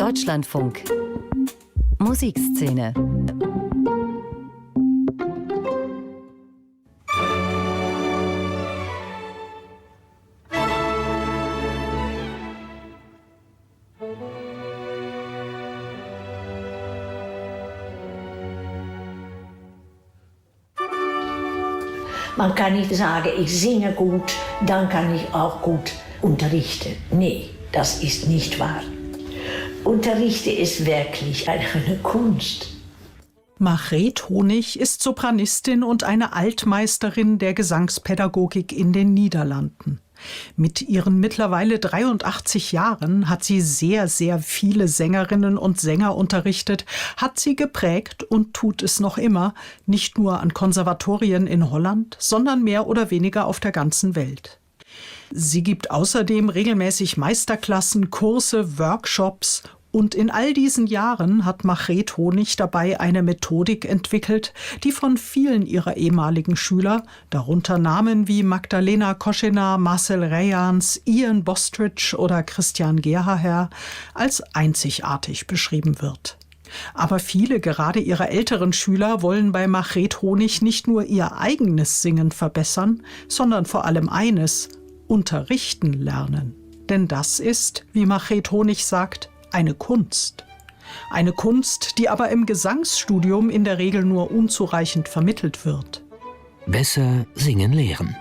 Deutschlandfunk. Musikszene. Man kann nicht sagen, ich singe gut, dann kann ich auch gut unterrichten. Nee, das ist nicht wahr. Unterrichten ist wirklich eine Kunst. Margreet Honig ist Sopranistin und eine Altmeisterin der Gesangspädagogik in den Niederlanden. Mit ihren mittlerweile 83 Jahren hat sie sehr, sehr viele Sängerinnen und Sänger unterrichtet, hat sie geprägt und tut es noch immer, nicht nur an Konservatorien in Holland, sondern mehr oder weniger auf der ganzen Welt. Sie gibt außerdem regelmäßig Meisterklassen, Kurse, Workshops. Und in all diesen Jahren hat Margreet Honig dabei eine Methodik entwickelt, die von vielen ihrer ehemaligen Schüler, darunter Namen wie Magdalena Koschener, Marcel Reyans, Ian Bostridge oder Christian Gerhaher, als einzigartig beschrieben wird. Aber viele, gerade ihre älteren Schüler, wollen bei Margreet Honig nicht nur ihr eigenes Singen verbessern, sondern vor allem eines: unterrichten lernen. Denn das ist, wie Margreet Honig sagt, eine Kunst. Eine Kunst, die aber im Gesangsstudium in der Regel nur unzureichend vermittelt wird. Besser singen lehren.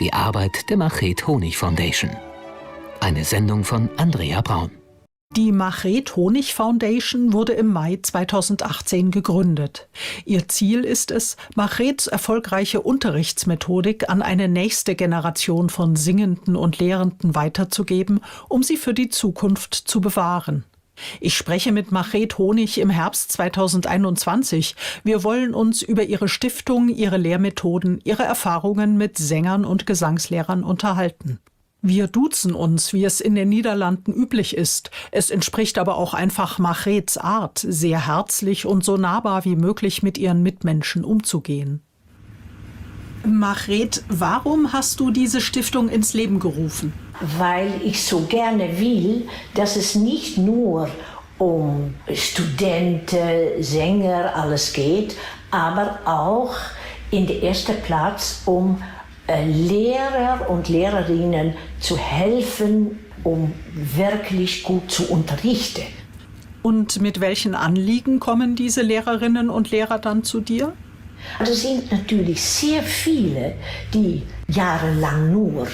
Die Arbeit der Margreet Honig Foundation. Eine Sendung von Andrea Braun. Die Margreet Honig Foundation wurde im Mai 2018 gegründet. Ihr Ziel ist es, Margreets erfolgreiche Unterrichtsmethodik an eine nächste Generation von Singenden und Lehrenden weiterzugeben, um sie für die Zukunft zu bewahren. Ich spreche mit Margreet Honig im Herbst 2021. Wir wollen uns über ihre Stiftung, ihre Lehrmethoden, ihre Erfahrungen mit Sängern und Gesangslehrern unterhalten. Wir duzen uns, wie es in den Niederlanden üblich ist. Es entspricht aber auch einfach Margreets Art, sehr herzlich und so nahbar wie möglich mit ihren Mitmenschen umzugehen. Margreet, warum hast du diese Stiftung ins Leben gerufen? Weil ich so gerne will, dass es nicht nur um Studenten, Sänger, alles geht, aber auch in der ersten Platz um Lehrer und Lehrerinnen zu helfen, um wirklich gut zu unterrichten. Und mit welchen Anliegen kommen diese Lehrerinnen und Lehrer dann zu dir? Es sind natürlich sehr viele, die jahrelang nur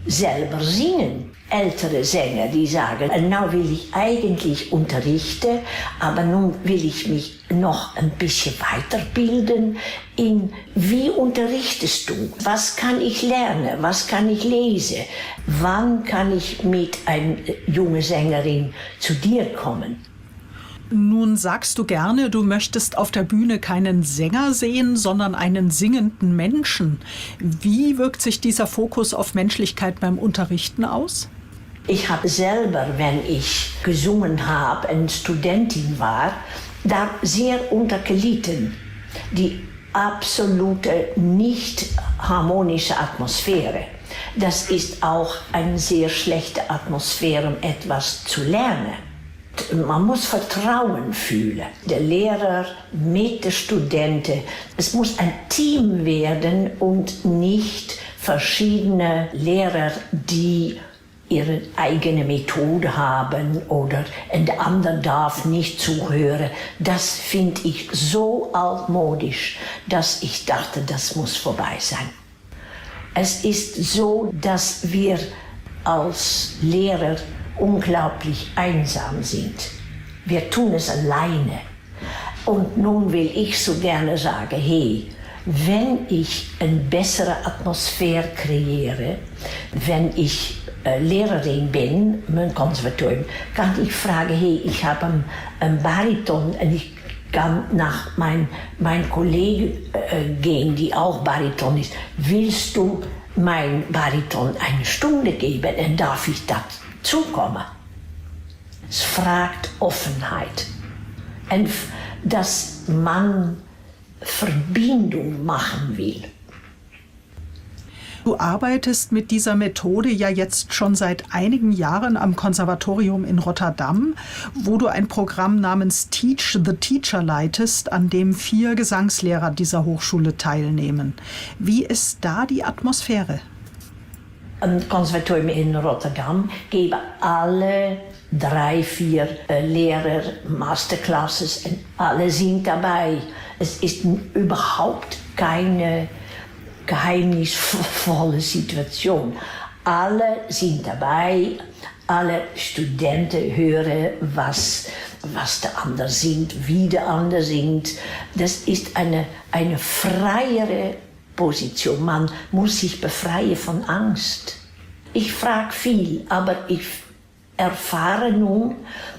selber singen. Ältere Sänger, die sagen, now will ich eigentlich unterrichten, aber nun will ich mich noch ein bisschen weiterbilden in wie unterrichtest du? Was kann ich lernen? Was kann ich lesen? Wann kann ich mit einer jungen Sängerin zu dir kommen? Nun sagst du gerne, du möchtest auf der Bühne keinen Sänger sehen, sondern einen singenden Menschen. Wie wirkt sich dieser Fokus auf Menschlichkeit beim Unterrichten aus? Ich habe selber, wenn ich gesungen habe, eine Studentin war, da sehr untergelitten. Die absolute nicht harmonische Atmosphäre. Das ist auch eine sehr schlechte Atmosphäre, um etwas zu lernen. Man muss Vertrauen fühlen. Der Lehrer mit den Studenten. Es muss ein Team werden und nicht verschiedene Lehrer, die ihre eigene Methode haben oder der andere darf nicht zuhören. Das finde ich so altmodisch, dass ich dachte, das muss vorbei sein. Es ist so, dass wir als Lehrer unglaublich einsam sind. Wir tun es alleine. Und nun will ich so gerne sagen, hey, wenn ich eine bessere Atmosphäre kreiere, wenn ich Lehrerin bin, mein Konservatorium, kann ich fragen, hey, ich habe einen Bariton und ich kann nach mein Kollege gehen, die auch Bariton ist. Willst du mein Bariton eine Stunde geben und darf ich dazu kommen? Es fragt Offenheit. Und dass man Verbindung machen will. Du arbeitest mit dieser Methode ja jetzt schon seit einigen Jahren am Konservatorium in Rotterdam, wo du ein Programm namens Teach the Teacher leitest, an dem 4 Gesangslehrer dieser Hochschule teilnehmen. Wie ist da die Atmosphäre? Am Konservatorium in Rotterdam geben alle 3, 4 Lehrer Masterclasses und alle sind dabei. Es ist überhaupt keine geheimnisvolle Situation. Alle sind dabei, alle Studenten hören, was der andere singt, wie der andere singt. Das ist eine freiere Position. Man muss sich befreien von Angst. Ich frage viel, aber ich erfahre nun,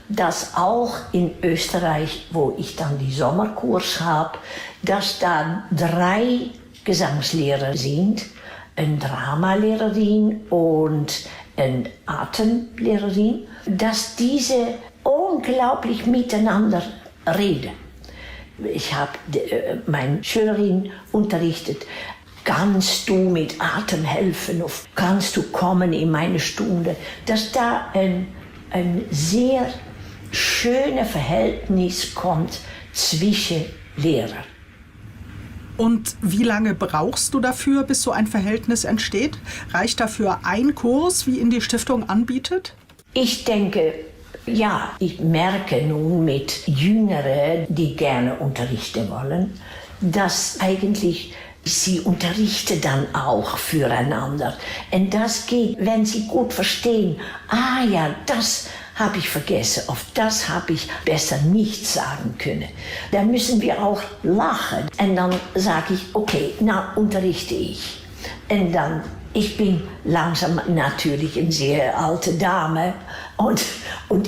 dass auch in Österreich, wo ich dann die Sommerkurs habe, dass da 3 Gesangslehrer sind, eine Dramalehrerin und eine Atemlehrerin, dass diese unglaublich miteinander reden. Ich habe meine Schülerin unterrichtet, kannst du mit Atem helfen, oder kannst du kommen in meine Stunde, dass da ein sehr schönes Verhältnis kommt zwischen Lehrern. Und wie lange brauchst du dafür, bis so ein Verhältnis entsteht? Reicht dafür ein Kurs, wie ihn die Stiftung anbietet? Ich denke, ja, ich merke nun mit Jüngeren, die gerne unterrichten wollen, dass eigentlich sie unterrichten dann auch füreinander. Und das geht, wenn sie gut verstehen, das habe ich vergessen, auf das habe ich besser nicht sagen können. Da müssen wir auch lachen. Und dann sage ich, okay, unterrichte ich. Und dann, ich bin langsam natürlich eine sehr alte Dame und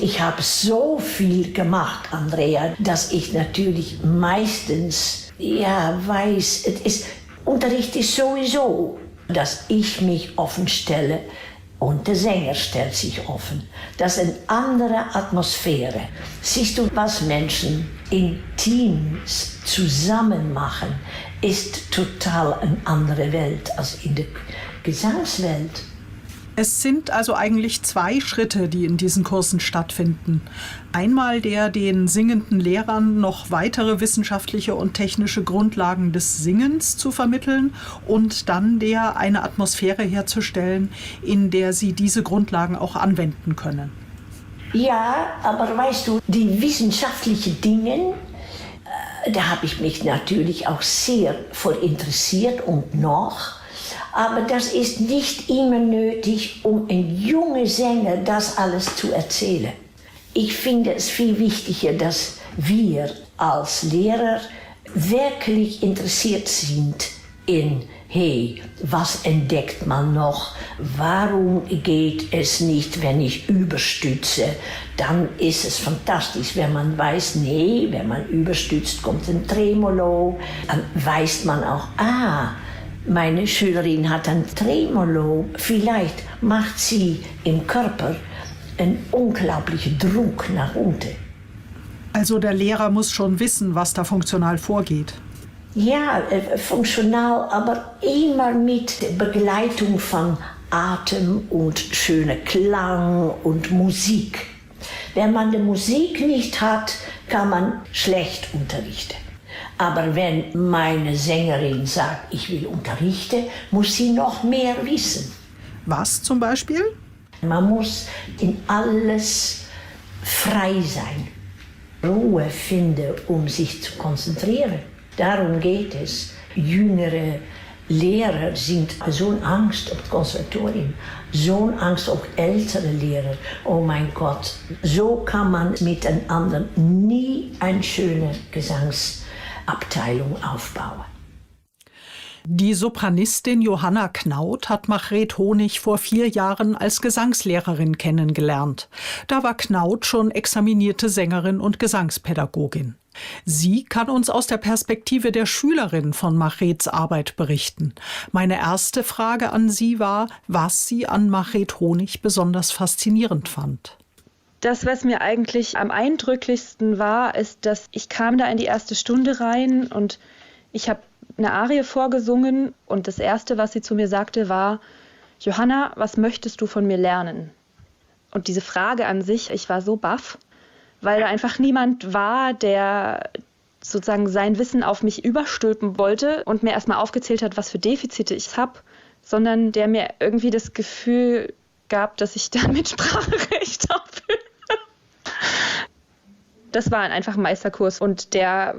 ich habe so viel gemacht, Andrea, dass ich natürlich meistens, weiß, Unterricht ist sowieso, dass ich mich offen stelle. Und der Sänger stellt sich offen. Das ist eine andere Atmosphäre. Siehst du, was Menschen in Teams zusammen machen, ist total eine andere Welt als in der Gesangswelt. Es sind also eigentlich 2 Schritte, die in diesen Kursen stattfinden. Einmal der, den singenden Lehrern noch weitere wissenschaftliche und technische Grundlagen des Singens zu vermitteln und dann der, eine Atmosphäre herzustellen, in der sie diese Grundlagen auch anwenden können. Ja, aber weißt du, die wissenschaftlichen Dinge, da habe ich mich natürlich auch sehr für interessiert und noch. Aber das ist nicht immer nötig, um einem jungen Sänger das alles zu erzählen. Ich finde es viel wichtiger, dass wir als Lehrer wirklich interessiert sind in, was entdeckt man noch? Warum geht es nicht, wenn ich überstütze? Dann ist es fantastisch, wenn man weiß, wenn man überstützt, kommt ein Tremolo. Dann weiß man auch, meine Schülerin hat ein Tremolo. Vielleicht macht sie im Körper einen unglaublichen Druck nach unten. Also der Lehrer muss schon wissen, was da funktional vorgeht. Ja, funktional, aber immer mit Begleitung von Atem und schöner Klang und Musik. Wenn man die Musik nicht hat, kann man schlecht unterrichten. Aber wenn meine Sängerin sagt, ich will unterrichten, muss sie noch mehr wissen. Was zum Beispiel? Man muss in alles frei sein, Ruhe finden, um sich zu konzentrieren. Darum geht es. Jüngere Lehrer sind so in Angst auf dem Konservatorium, so in Angst auch ältere Lehrer. Oh mein Gott, so kann man miteinander nie eine schöne Gesangsabteilung aufbauen. Die Sopranistin Johanna Knaut hat Margret Honig vor 4 Jahren als Gesangslehrerin kennengelernt. Da war Knaut schon examinierte Sängerin und Gesangspädagogin. Sie kann uns aus der Perspektive der Schülerin von Margrets Arbeit berichten. Meine erste Frage an sie war, was sie an Margret Honig besonders faszinierend fand. Das, was mir eigentlich am eindrücklichsten war, ist, dass ich kam da in die erste Stunde rein und ich habe eine Arie vorgesungen und das Erste, was sie zu mir sagte, war: Johanna, was möchtest du von mir lernen? Und diese Frage an sich, ich war so baff, weil da einfach niemand war, der sozusagen sein Wissen auf mich überstülpen wollte und mir erstmal aufgezählt hat, was für Defizite ich habe, sondern der mir irgendwie das Gefühl gab, dass ich da Mitspracherecht habe. Das war einfach ein Meisterkurs und der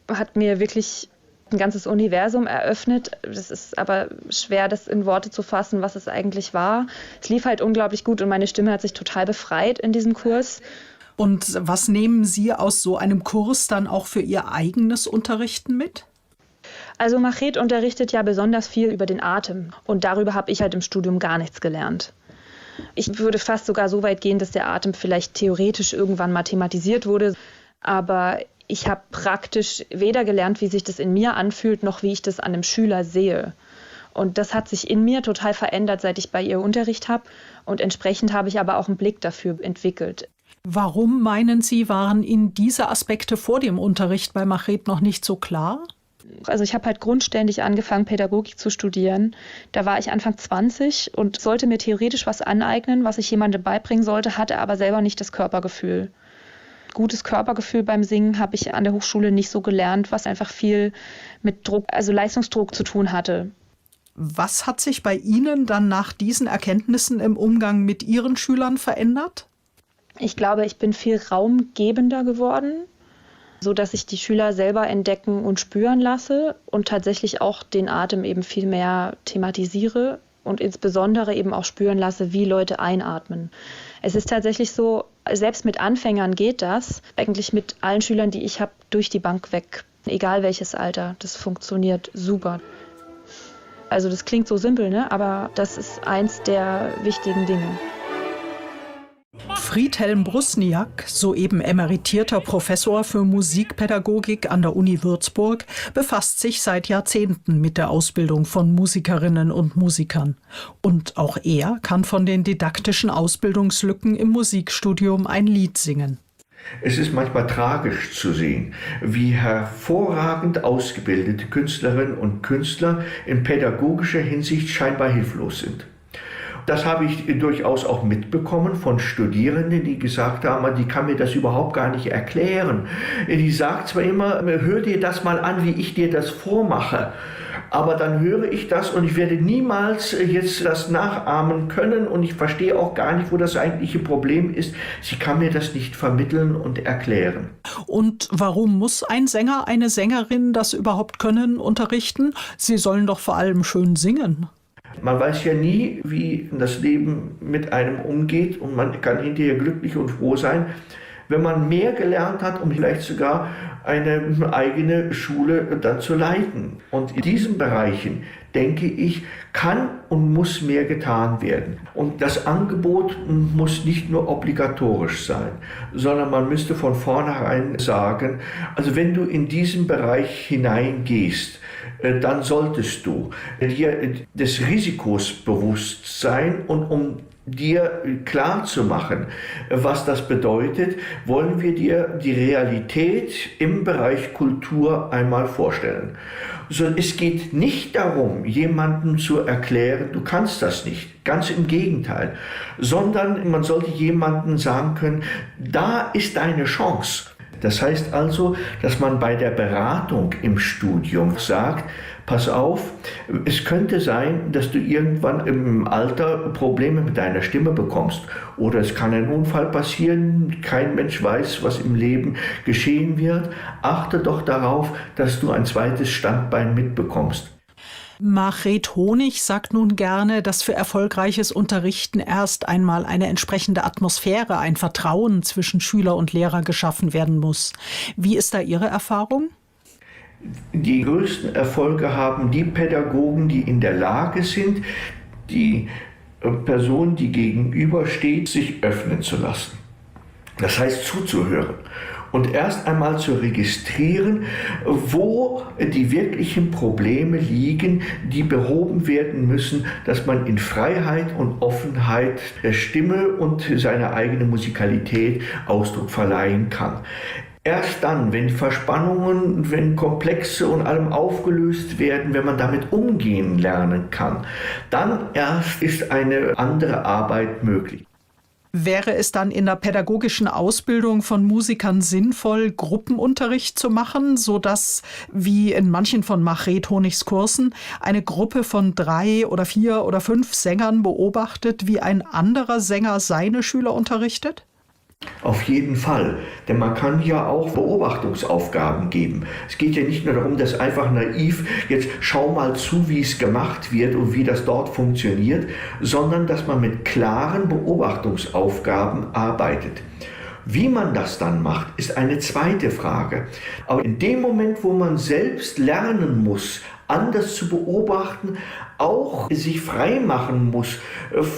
hat mir wirklich ein ganzes Universum eröffnet. Das ist aber schwer, das in Worte zu fassen, was es eigentlich war. Es lief halt unglaublich gut und meine Stimme hat sich total befreit in diesem Kurs. Und was nehmen Sie aus so einem Kurs dann auch für Ihr eigenes Unterrichten mit? Also Machet unterrichtet ja besonders viel über den Atem und darüber habe ich halt im Studium gar nichts gelernt. Ich würde fast sogar so weit gehen, dass der Atem vielleicht theoretisch irgendwann mathematisiert wurde, aber ich habe praktisch weder gelernt, wie sich das in mir anfühlt, noch wie ich das an einem Schüler sehe. Und das hat sich in mir total verändert, seit ich bei ihr Unterricht habe. Und entsprechend habe ich aber auch einen Blick dafür entwickelt. Warum, meinen Sie, waren Ihnen diese Aspekte vor dem Unterricht bei Machet noch nicht so klar? Also ich habe halt grundständig angefangen, Pädagogik zu studieren. Da war ich Anfang 20 und sollte mir theoretisch was aneignen, was ich jemandem beibringen sollte, hatte aber selber nicht das Körpergefühl. Gutes Körpergefühl beim Singen habe ich an der Hochschule nicht so gelernt, was einfach viel mit Druck, also Leistungsdruck zu tun hatte. Was hat sich bei Ihnen dann nach diesen Erkenntnissen im Umgang mit Ihren Schülern verändert? Ich glaube, ich bin viel raumgebender geworden, sodass ich die Schüler selber entdecken und spüren lasse und tatsächlich auch den Atem eben viel mehr thematisiere und insbesondere eben auch spüren lasse, wie Leute einatmen. Es ist tatsächlich so, selbst mit Anfängern geht das, eigentlich mit allen Schülern, die ich habe, durch die Bank weg, egal welches Alter, das funktioniert super. Also das klingt so simpel, ne? Aber das ist eins der wichtigen Dinge. Friedhelm Brusniak, soeben emeritierter Professor für Musikpädagogik an der Uni Würzburg, befasst sich seit Jahrzehnten mit der Ausbildung von Musikerinnen und Musikern. Und auch er kann von den didaktischen Ausbildungslücken im Musikstudium ein Lied singen. Es ist manchmal tragisch zu sehen, wie hervorragend ausgebildete Künstlerinnen und Künstler in pädagogischer Hinsicht scheinbar hilflos sind. Das habe ich durchaus auch mitbekommen von Studierenden, die gesagt haben, die kann mir das überhaupt gar nicht erklären. Die sagt zwar immer, hör dir das mal an, wie ich dir das vormache. Aber dann höre ich das und ich werde niemals jetzt das nachahmen können und ich verstehe auch gar nicht, wo das eigentliche Problem ist. Sie kann mir das nicht vermitteln und erklären. Und warum muss ein Sänger, eine Sängerin das überhaupt können, unterrichten? Sie sollen doch vor allem schön singen. Man weiß ja nie, wie das Leben mit einem umgeht und man kann hinterher glücklich und froh sein, wenn man mehr gelernt hat, um vielleicht sogar eine eigene Schule dann zu leiten. Und in diesen Bereichen, denke ich, kann und muss mehr getan werden. Und das Angebot muss nicht nur obligatorisch sein, sondern man müsste von vornherein sagen, also wenn du in diesen Bereich hineingehst, dann solltest du dir des Risikos bewusst sein und um dir klar zu machen, was das bedeutet, wollen wir dir die Realität im Bereich Kultur einmal vorstellen. Es geht nicht darum, jemandem zu erklären, du kannst das nicht, ganz im Gegenteil, sondern man sollte jemandem sagen können, da ist deine Chance. Das heißt also, dass man bei der Beratung im Studium sagt, pass auf, es könnte sein, dass du irgendwann im Alter Probleme mit deiner Stimme bekommst. Oder es kann ein Unfall passieren, kein Mensch weiß, was im Leben geschehen wird. Achte doch darauf, dass du ein zweites Standbein mitbekommst. Machet Honig sagt nun gerne, dass für erfolgreiches Unterrichten erst einmal eine entsprechende Atmosphäre, ein Vertrauen zwischen Schüler und Lehrer geschaffen werden muss. Wie ist da Ihre Erfahrung? Die größten Erfolge haben die Pädagogen, die in der Lage sind, die Person, die gegenübersteht, sich öffnen zu lassen. Das heißt zuzuhören und erst einmal zu registrieren, wo die wirklichen Probleme liegen, die behoben werden müssen, dass man in Freiheit und Offenheit der Stimme und seiner eigenen Musikalität Ausdruck verleihen kann. Erst dann, wenn Verspannungen, wenn Komplexe und allem aufgelöst werden, wenn man damit umgehen lernen kann, dann erst ist eine andere Arbeit möglich. Wäre es dann in der pädagogischen Ausbildung von Musikern sinnvoll, Gruppenunterricht zu machen, sodass, wie in manchen von Margret Honigs Kursen, eine Gruppe von 3 oder 4 oder 5 Sängern beobachtet, wie ein anderer Sänger seine Schüler unterrichtet? Auf jeden Fall, denn man kann ja auch Beobachtungsaufgaben geben. Es geht ja nicht nur darum, dass einfach naiv jetzt schau mal zu, wie es gemacht wird und wie das dort funktioniert, sondern dass man mit klaren Beobachtungsaufgaben arbeitet. Wie man das dann macht, ist eine zweite Frage. Aber in dem Moment, wo man selbst lernen muss, anders zu beobachten, auch sich frei machen muss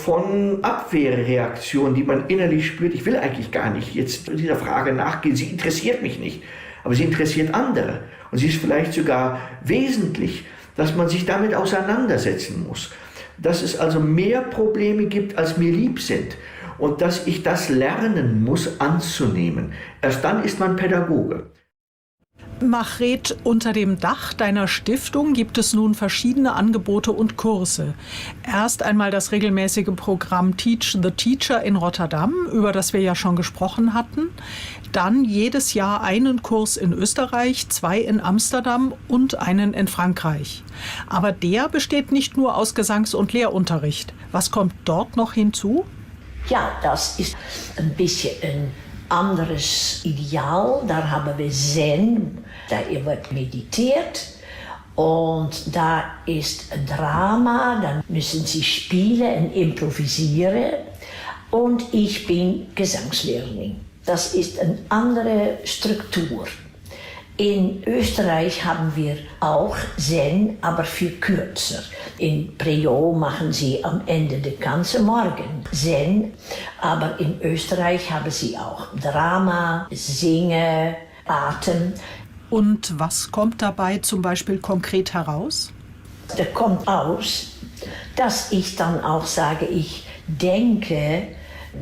von Abwehrreaktionen, die man innerlich spürt. Ich will eigentlich gar nicht jetzt dieser Frage nachgehen, sie interessiert mich nicht, aber sie interessiert andere. Und sie ist vielleicht sogar wesentlich, dass man sich damit auseinandersetzen muss. Dass es also mehr Probleme gibt, als mir lieb sind. Und dass ich das lernen muss, anzunehmen. Erst dann ist man Pädagoge. Margret, unter dem Dach deiner Stiftung gibt es nun verschiedene Angebote und Kurse. Erst einmal das regelmäßige Programm Teach the Teacher in Rotterdam, über das wir ja schon gesprochen hatten. Dann jedes Jahr einen Kurs in Österreich, 2 in Amsterdam und einen in Frankreich. Aber der besteht nicht nur aus Gesangs- und Lehrunterricht. Was kommt dort noch hinzu? Ja, das ist ein bisschen ein anderes Ideal. Da haben wir Zen, da wird meditiert und da ist Drama, dann müssen sie spielen und improvisieren und ich bin Gesangslehrerin. Das ist eine andere Struktur. In Österreich haben wir auch Zen, aber viel kürzer. In Preau machen sie am Ende den ganzen Morgen Zen, aber in Österreich haben sie auch Drama, Singen, Atem. Und was kommt dabei zum Beispiel konkret heraus? Da kommt aus, dass ich dann auch sage, ich denke,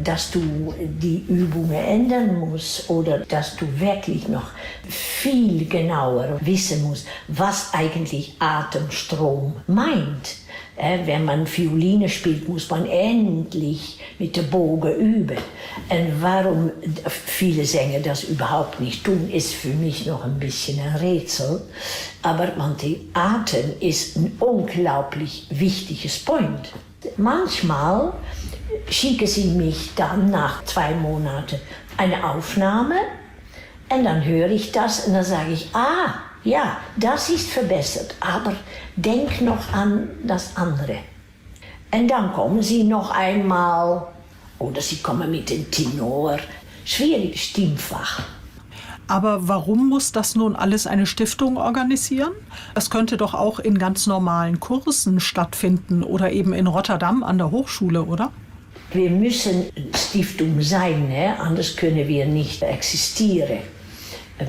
dass du die Übungen ändern musst oder dass du wirklich noch viel genauer wissen musst, was eigentlich Atemstrom meint. Wenn man Violine spielt, muss man endlich mit dem Bogen üben. Und warum viele Sänger das überhaupt nicht tun, ist für mich noch ein bisschen ein Rätsel. Aber der Atem ist ein unglaublich wichtiges Point. Manchmal schicken sie mich dann nach 2 Monaten eine Aufnahme und dann höre ich das und dann sage ich, ja, das ist verbessert, aber denk noch an das andere. Und dann kommen sie noch einmal oder sie kommen mit dem Tenor, schwieriges Stimmfach. Aber warum muss das nun alles eine Stiftung organisieren? Das könnte doch auch in ganz normalen Kursen stattfinden oder eben in Rotterdam an der Hochschule, oder? Wir müssen Stiftung sein, anders können wir nicht existieren.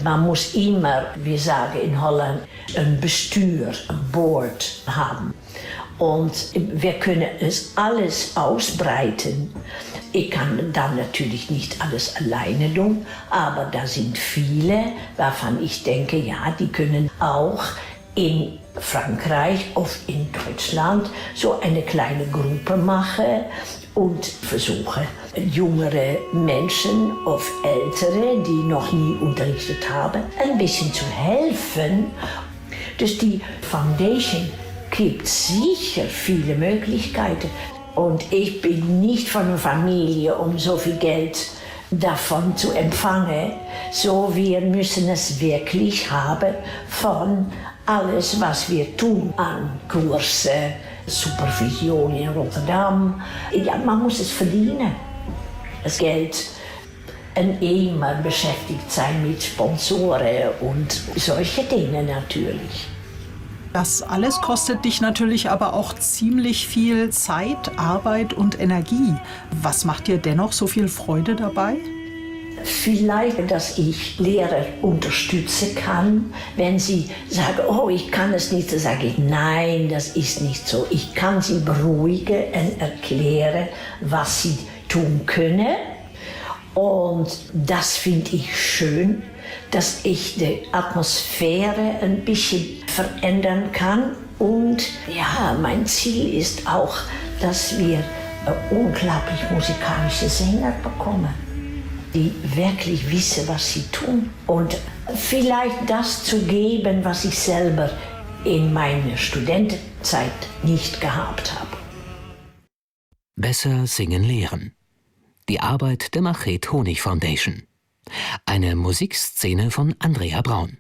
Man muss immer, wir sagen in Holland, ein Bestuur, ein Board haben. Und wir können es alles ausbreiten. Ich kann dann natürlich nicht alles alleine tun, aber da sind viele, wovon ich denke, ja, die können auch in Frankreich, oft in Deutschland, so eine kleine Gruppe machen und versuchen, jüngere Menschen oder ältere, die noch nie unterrichtet haben, ein bisschen zu helfen. Dus die Foundation gibt sicher viele Möglichkeiten. Und ich bin nicht von einer Familie, um so viel Geld davon zu empfangen. So, wir müssen es wirklich haben von alles, was wir tun an Kurse, Supervision in Rotterdam. Ja, man muss es verdienen, das Geld. Und immer beschäftigt sein mit Sponsoren und solche Dinge natürlich. Das alles kostet dich natürlich aber auch ziemlich viel Zeit, Arbeit und Energie. Was macht dir dennoch so viel Freude dabei? Vielleicht, dass ich Lehrer unterstützen kann, wenn sie sagen, oh, ich kann es nicht, dann sage ich, nein, das ist nicht so. Ich kann sie beruhigen und erklären, was sie tun können. Und das finde ich schön, dass ich die Atmosphäre ein bisschen verändern kann. Und ja, mein Ziel ist auch, dass wir unglaublich musikalische Sänger bekommen, die wirklich wissen, was sie tun. Und vielleicht das zu geben, was ich selber in meiner Studentenzeit nicht gehabt habe. Besser singen lehren. Die Arbeit der Machet Honig Foundation. Eine Musikszene von Andrea Braun.